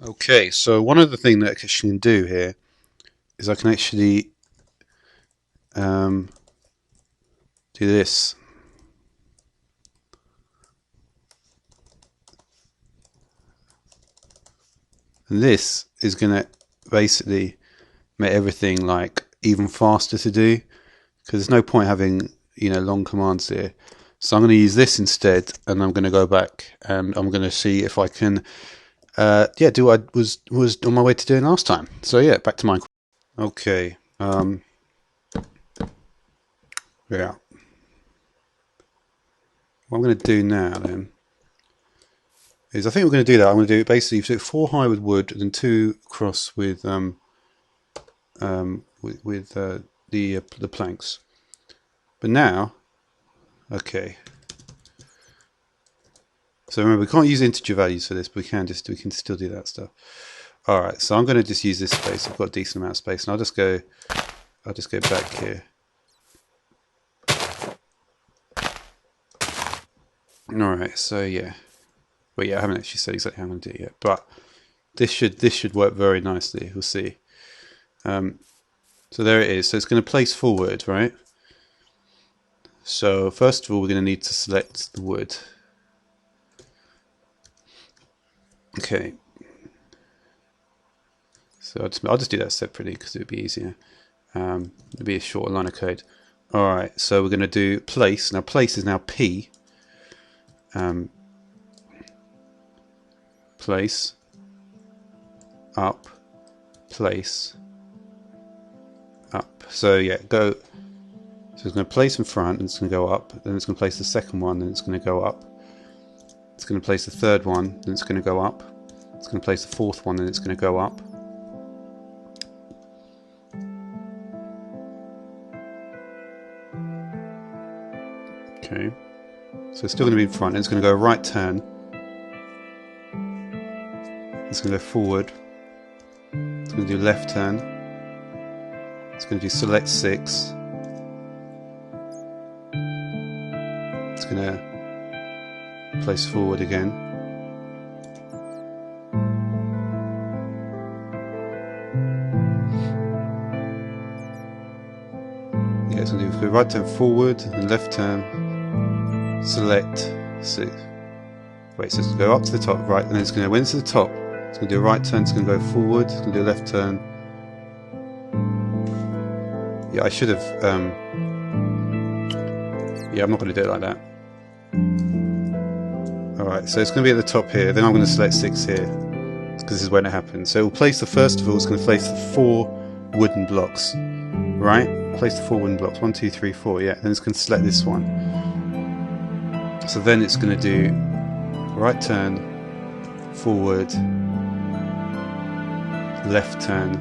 Okay, so one other thing that I can do here is I can actually do this. And this is going to basically make everything like even faster to do, because there's no point having long commands here. So I'm going to use this instead, and I'm going to go back and I'm going to see if I can do what I was on my way to doing last time. So yeah, back to Minecraft. Okay. Yeah. What I'm going to do now then is I think we're going to do that. I'm going to do basically 4 high with wood and then 2 across with the planks. But now, okay. So remember, we can't use integer values for this, but we can still do that stuff. All right. So I'm going to just use this space. I've got a decent amount of space, and I'll just go back here. All right. So yeah. But yeah, I haven't actually said exactly how I'm going to do it yet. But this should work very nicely. We'll see. So there it is. So it's going to place forward, right? So first of all, we're going to need to select the wood. Okay. So I'll just do that separately because it would be easier. It'll be a shorter line of code. All right. So we're going to do place. Now place is now P. Place. Up. Place. Up. So yeah, go. So it's going to place in front, and it's going to go up. Then it's going to place the second one, and it's going to go up. It's going to place the third one, then it's going to go up. It's going to place the fourth one, and it's going to go up. Okay. So it's still going to be in front, and it's going to go right turn. It's going to go forward. It's going to do left turn. It's going to do select 6. It's going to place forward again. Yeah, it's going to do right turn forward and left turn. Select 6. Wait, so it's going to go up to the top, right, and then it's going to, when it's to the top, it's going to do a right turn, it's going to go forward, it's going to do a left turn. Yeah, I should have, yeah, I'm not going to do it like that. Alright, so it's going to be at the top here, then I'm going to select 6 here, because this is when it happens. So it will place the first of all, it's going to place the 4 wooden blocks, right? Place the 4 wooden blocks, 1, 2, 3, 4, yeah, then it's going to select this one. So then it's going to do right turn, forward, left turn,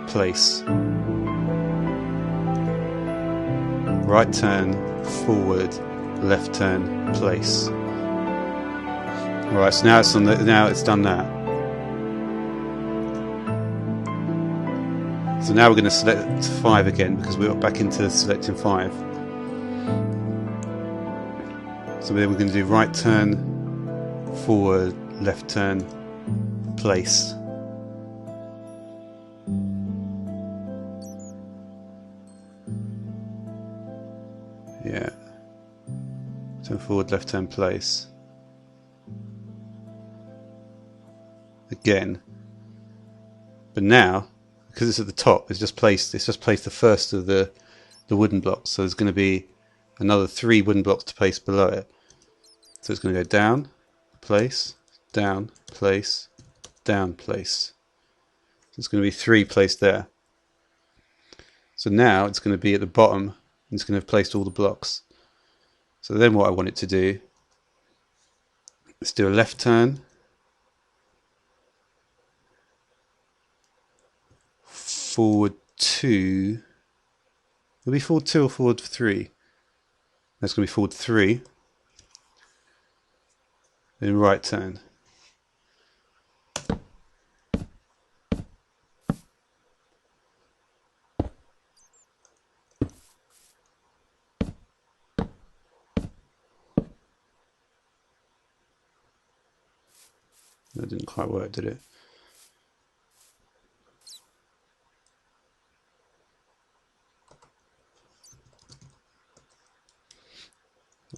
place, right turn, forward, left turn, place. Alright, so now it's on the, now it's done that. So now we're going to select 5 again because we're back into selecting 5. So then we're going to do right turn, forward, left turn, place. Yeah. Turn forward, left turn, place. Again. But now, because it's at the top, it's just placed the first of the wooden blocks. So there's going to be another 3 wooden blocks to place below it. So it's going to go down, place, down, place, down, place. So it's going to be 3 placed there. So now it's going to be at the bottom, and it's going to have placed all the blocks. So then what I want it to do is do a left turn, forward 2. Will it be forward 2 or forward 3? That's going to be forward 3. Then right turn. That didn't quite work, did it?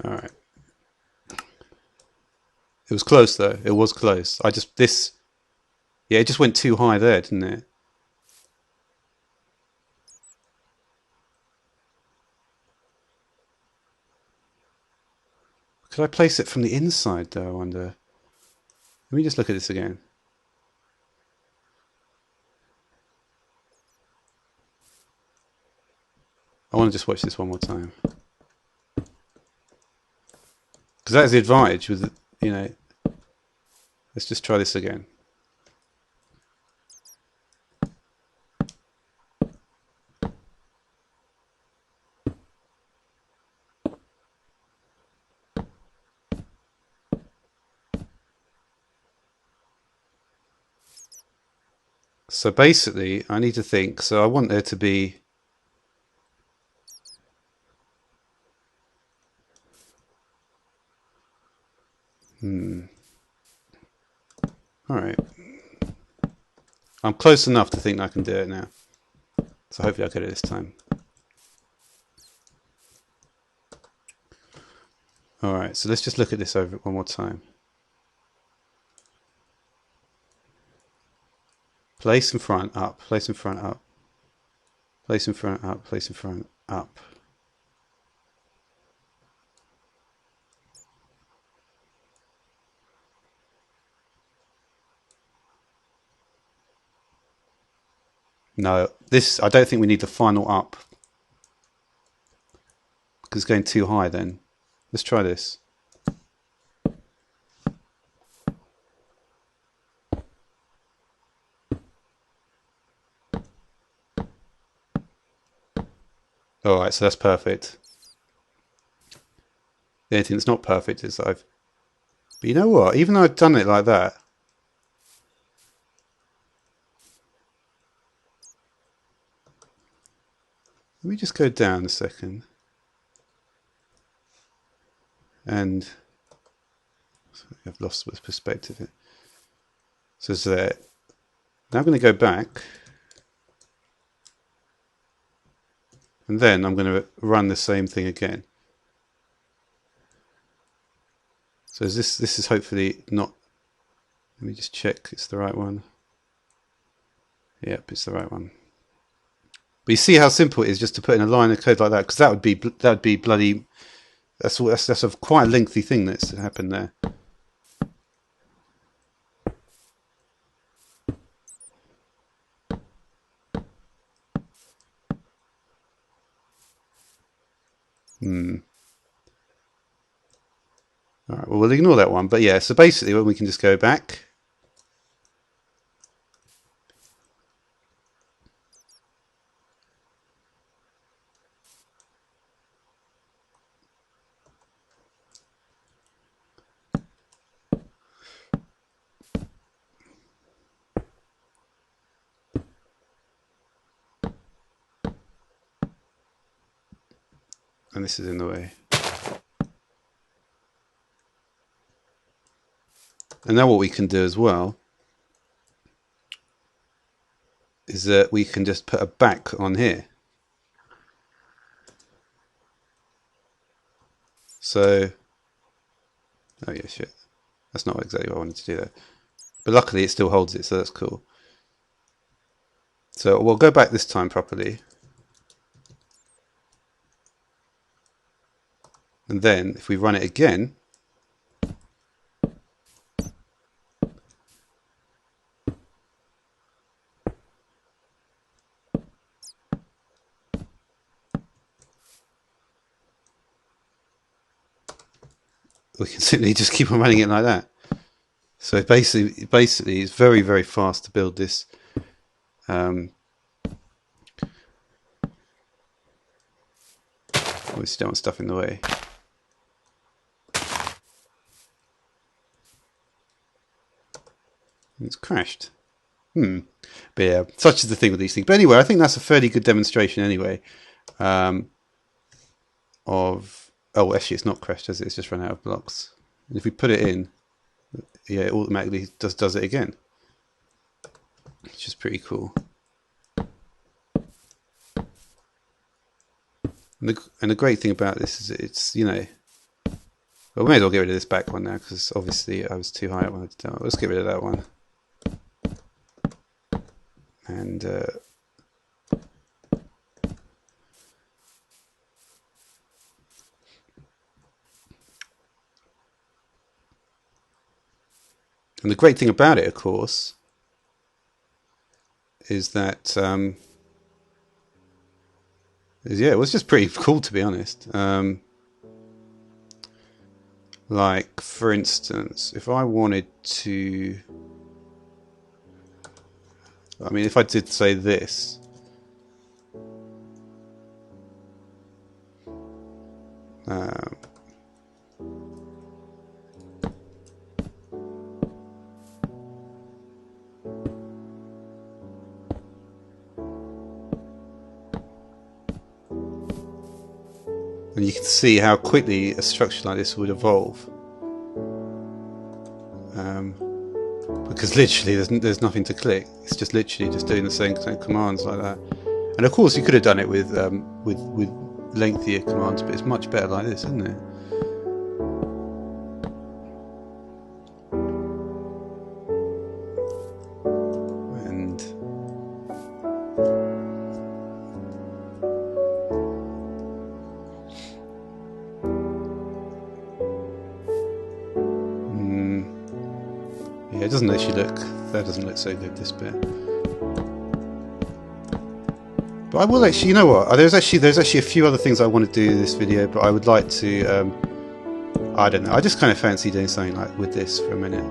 All right. It was close though. It was close. Yeah, it just went too high there, didn't it? Could I place it from the inside though, I wonder? Let me just look at this again. I want to just watch this one more time. Because that's the advantage with, you know, let's just try this again. So basically, I need to think, so I want there to be Alright. I'm close enough to think I can do it now. So hopefully I'll get it this time. Alright, so let's just look at this over one more time. Place in front, up, place in front, up. Place in front, up, place in front, up. No, this, I don't think we need the final up. Because it's going too high then. Let's try this. Alright, so that's perfect. The only thing that's not perfect is that But you know what? Even though I've done it like that, let me just go down a second. And I've lost the perspective here. So it's there. Now I'm going to go back. And then I'm going to run the same thing again. So this is hopefully not... Let me just check it's the right one. Yep, it's the right one. But you see how simple it is just to put in a line of code like that, because that would be bloody... That's a quite a lengthy thing that's happened there. Alright, well, we'll ignore that one. But yeah, so basically when we can just go back. And this is in the way. And now what we can do as well is that we can just put a back on here. So, oh yeah, shit. That's not exactly what I wanted to do there. But luckily it still holds it, so that's cool. So we'll go back this time properly. And then if we run it again, we can simply just keep on running it like that. So basically it's very, very fast to build this. Obviously don't want stuff in the way. It's crashed. But yeah, such is the thing with these things. But anyway, I think that's a fairly good demonstration anyway. Oh, actually, it's not crashed, has it? It's just run out of blocks. And if we put it in, yeah, it automatically does it again, which is pretty cool. And the great thing about this is it's, you know, well, we may as well get rid of this back one now because obviously I was too high. I wanted to do. Let's get rid of that one. And the great thing about it, of course, is that yeah, it was just pretty cool, to be honest. Like, for instance, if I wanted to, I mean, if I did say this, and you can see how quickly a structure like this would evolve. Because literally there's nothing to click. It's just literally just doing the same commands like that. And of course you could have done it with lengthier commands, but it's much better like this, isn't it? And yeah, it doesn't actually look, that doesn't look so good, this bit. But I will actually, you know what? There's actually a few other things I want to do in this video, but I would like to. I don't know. I just kind of fancy doing something like with this for a minute.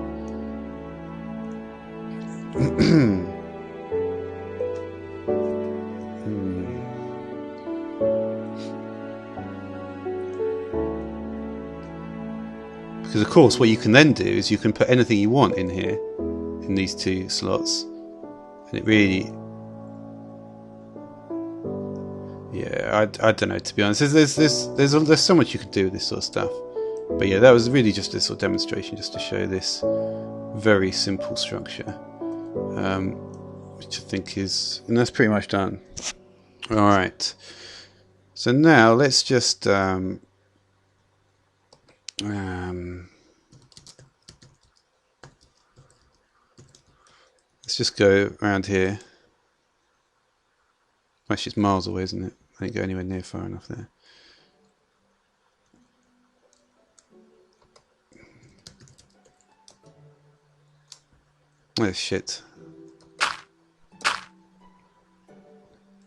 Because of course, what you can then do is you can put anything you want in here, in these two slots, and it really. Yeah, I don't know, to be honest. There's so much you could do with this sort of stuff. But yeah, that was really just a sort of demonstration, just to show this very simple structure, which I think is, and that's pretty much done. All right. So now let's just let's just go around here. Actually, it's miles away, isn't it? I didn't go anywhere near far enough there. Oh shit.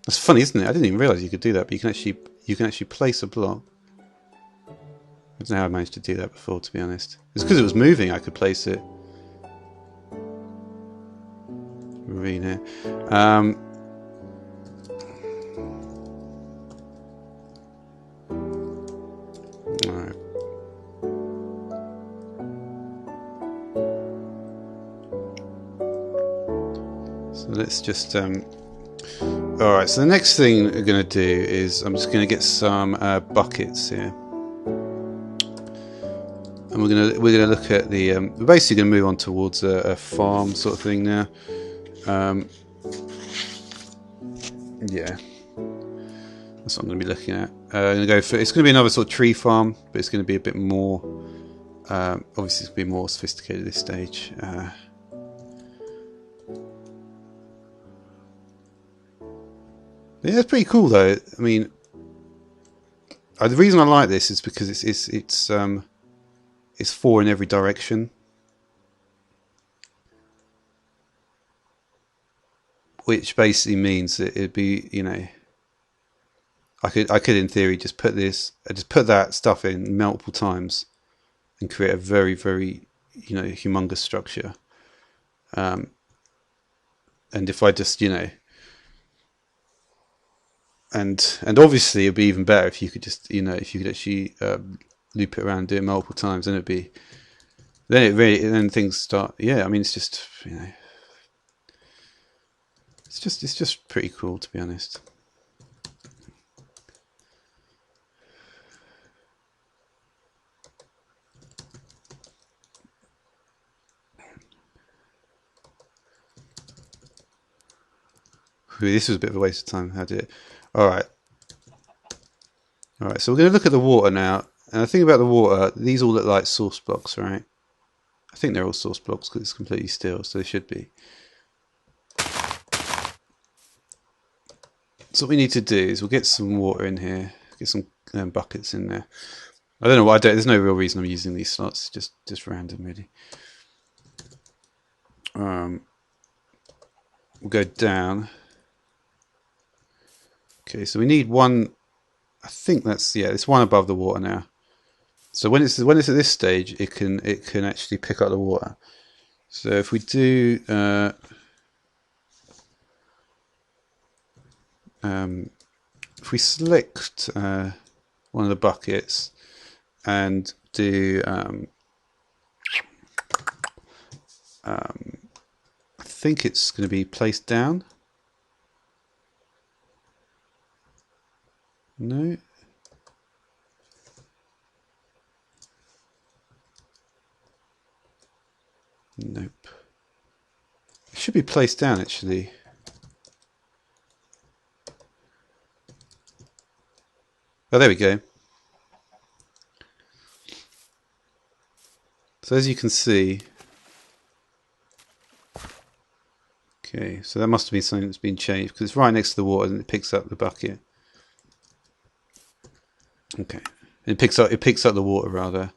That's funny, isn't it? I didn't even realise you could do that, but you can actually place a block. I don't know how I managed to do that before, to be honest. It's because it was moving I could place it. Ravine here. Alright. So let's just alright, so the next thing we're going to do is I'm just going to get some buckets here, and we're going to look at the we're basically going to move on towards a farm sort of thing now. Yeah, that's what I'm going to be looking at. I'm going to go for, it's going to be another sort of tree farm, but it's going to be a bit more obviously it's going to be more sophisticated at this stage. Yeah, it's pretty cool though. I mean, the reason I like this is because it's 4 in every direction, which basically means that it'd be, you know, I could in theory just put that stuff in multiple times and create a very, very, you know, humongous structure. And if I just, you know, and obviously it'd be even better if you could just, you know, if you could actually loop it around, do it multiple times, then then things start. Yeah, I mean, it's just, you know, it's just pretty cool, to be honest. This was a bit of a waste of time. How did it? Alright. Alright, so we're going to look at the water now. And the thing about the water, these all look like source blocks, right? I think they're all source blocks because it's completely still, so they should be. So what we need to do is we'll get some water in here, get some buckets in there. I don't know why. There's no real reason I'm using these slots. Just random, really. We'll go down. Okay, so we need one. I think that's it's one above the water now. So when it's at this stage, it can actually pick up the water. So if we do. If we select one of the buckets and do I think it's going to be placed down. No. Nope. It should be placed down actually. Oh, there we go. So as you can see, okay, so that must have been something that's been changed because it's right next to the water and it picks up the bucket. Okay, it picks up the water rather.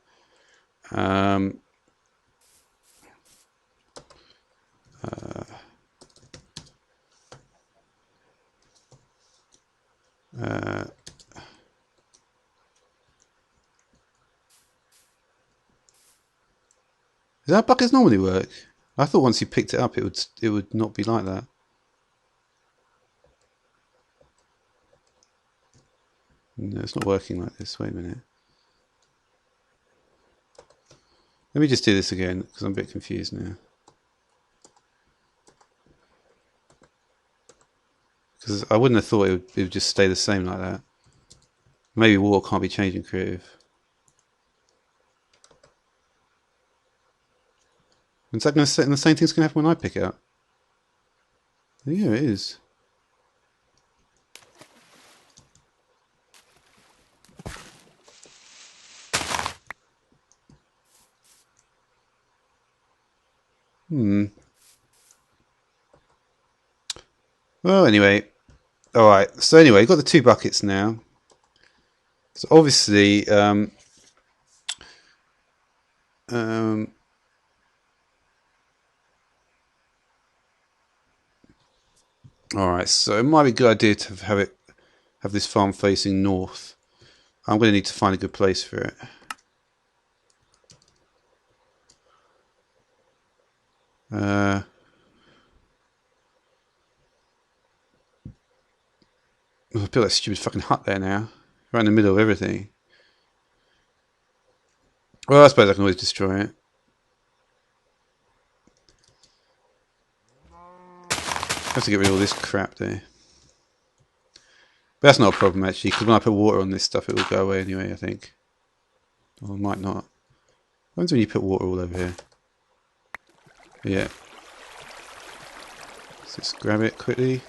Does that buckets normally work? I thought once you picked it up, it would not be like that. No, it's not working like this. Wait a minute. Let me just do this again because I'm a bit confused now. Because I wouldn't have thought it would just stay the same like that. Maybe water can't be changed in creative. Is that going to set? And the same thing's going to happen when I pick it up? Yeah, it is. Well, anyway. Alright, so anyway, you've got the two buckets now. So obviously, alright, so it might be a good idea to have this farm facing north. I'm going to need to find a good place for it. I built that stupid fucking hut there now, right in the middle of everything. Well, I suppose I can always destroy it. I have to get rid of all this crap there. But that's not a problem actually, because when I put water on this stuff, it will go away anyway, I think. Or it might not. What happens when you put water all over here? Yeah. Let's just grab it quickly.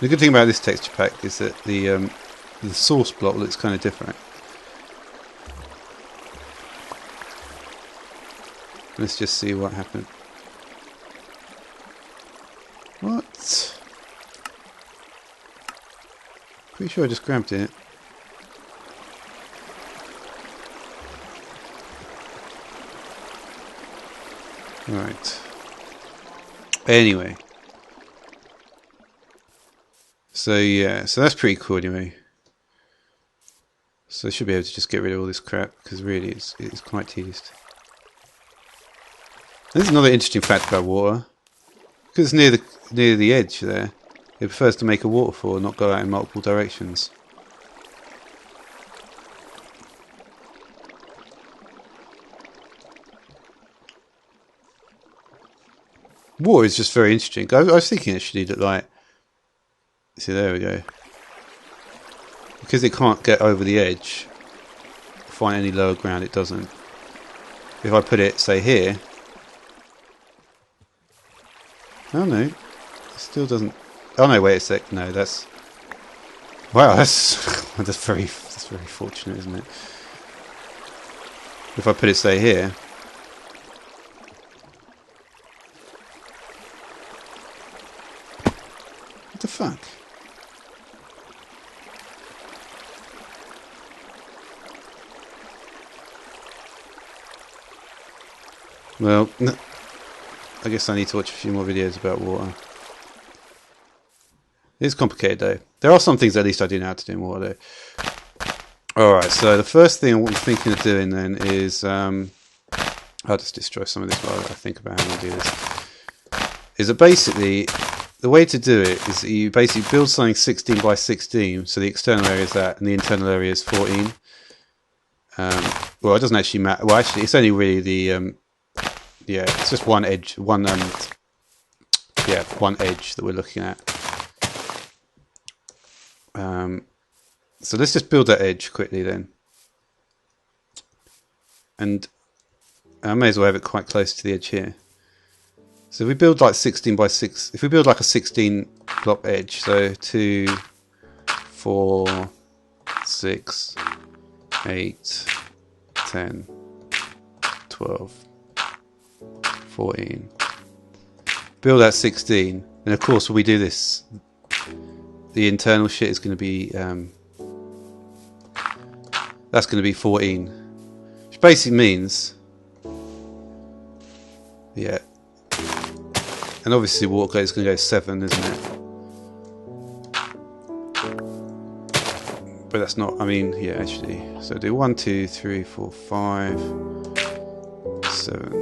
The good thing about this texture pack is that the source block looks kind of different. Let's just see what happened. What? Pretty sure I just grabbed it. Right. Anyway. So yeah, so that's pretty cool anyway. So I should be able to just get rid of all this crap because really it's quite tedious. There's another interesting fact about water. Because it's near the edge there, it prefers to make a waterfall and not go out in multiple directions. Water is just very interesting. I was thinking actually that like, see there we go. Because it can't get over the edge, find any lower ground, it doesn't. If I put it, say here, oh no, it still doesn't. Oh no, wait a sec. No, that's wow. That's very fortunate, isn't it? If I put it, say, here. What the fuck? Well, I guess I need to watch a few more videos about water. It's complicated though. There are some things at least I do know how to do in water though. Alright, so the first thing I'm thinking of doing then is I'll just destroy some of this while I think about how to do this. Is that basically the way to do it is that you basically build something 16 by 16, so the external area is that and the internal area is 14. Well, it doesn't actually matter. Well, actually, it's only really the yeah, it's just one edge, one edge that we're looking at. So let's just build that edge quickly then, and I may as well have it quite close to the edge here. So if we build like 16 by 6, if we build like a 16 block edge, so 2, 4, 6, 8, 10, 12, 14. Build that 16, and of course when we do this, the internal shit is going to be that's going to be 14, which basically means, yeah, and obviously water gate is going to go 7, isn't it? But that's not, I mean, yeah, actually, so do 1, 2, 3, 4, 5, 7.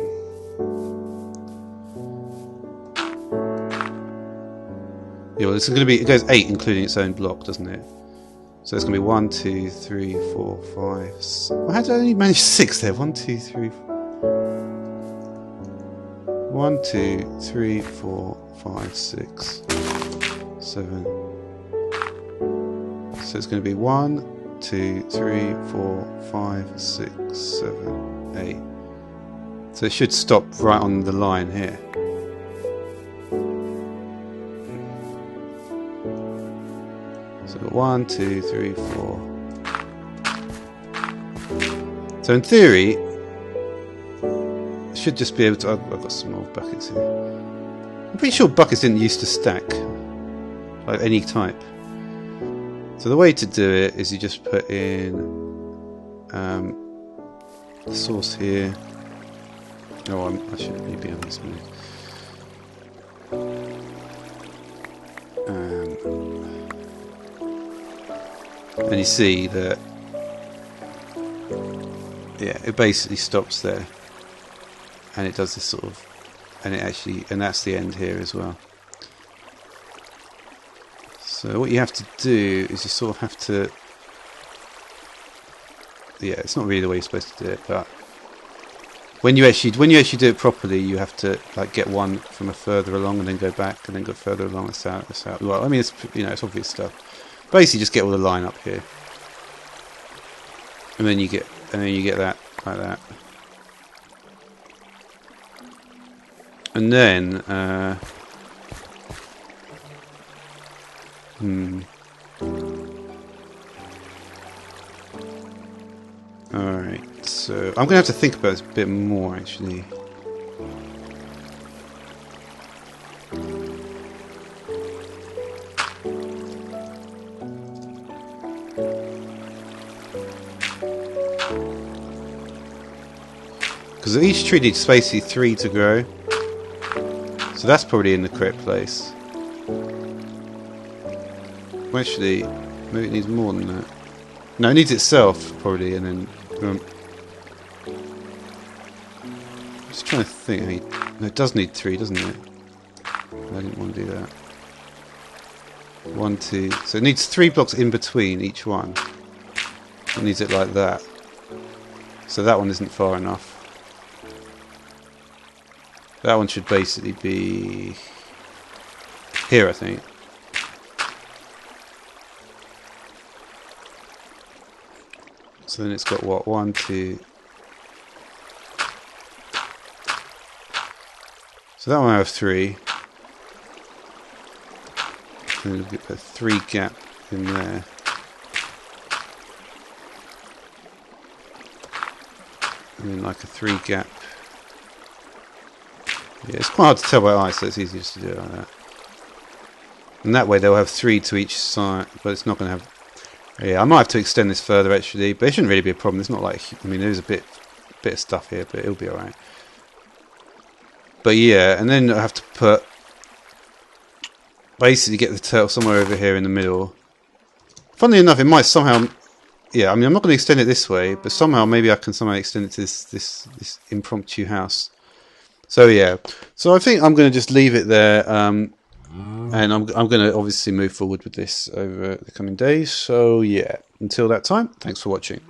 Yeah, well, it's going to be, it goes 8 including its own block, doesn't it? So it's going to be 1, 2, 3, 4, 5. Well, how did I only manage 6 there? 1, 2, 3. 1, 2, 3, 4, 5, 6, 7. So it's going to be 1, 2, 3, 4, 5, 6, 7, 8. So it should stop right on the line here. So we've got 1, 2, 3, 4. So in theory, it should just be able to. I've got some more buckets here. I'm pretty sure buckets didn't used to stack, like any type. So the way to do it is you just put in the source here. Oh, I shouldn't really be on this one. And you see that, yeah, it basically stops there, and it does this sort of, and it actually, and that's the end here as well. So what you have to do is you sort of have to, yeah, it's not really the way you're supposed to do it, but when you actually do it properly, you have to like get one from a further along and then go back and then go further along. That's out. Well, I mean, it's, you know, it's obvious stuff. Basically, just get all the line up here, and then you get that like that, and then Alright, so I'm gonna have to think about this a bit more actually. Because each tree needs basically 3 to grow. So that's probably in the correct place. Well, actually, maybe it needs more than that. No, it needs itself, probably, and then... I'm just trying to think. No, it does need 3, doesn't it? I didn't want to do that. 1, 2... So it needs 3 blocks in between each one. It needs it like that. So that one isn't far enough. That one should basically be... here, I think. So then it's got what? 1, 2... So that one I have 3. And we'll get a 3 gap in there. And then like a 3 gap. Yeah, it's quite hard to tell by eye, so it's easy just to do it like that. And that way they'll have 3 to each side, but it's not going to have... Yeah, I might have to extend this further actually, but it shouldn't really be a problem. It's not like... I mean, there's a bit of stuff here, but it'll be alright. But yeah, and then I have to put... Basically get the turtle somewhere over here in the middle. Funnily enough, it might somehow... Yeah, I mean, I'm not going to extend it this way, but somehow, maybe I can somehow extend it to this impromptu house. So yeah, so I think I'm going to just leave it there, and I'm going to obviously move forward with this over the coming days. So yeah, until that time, thanks for watching.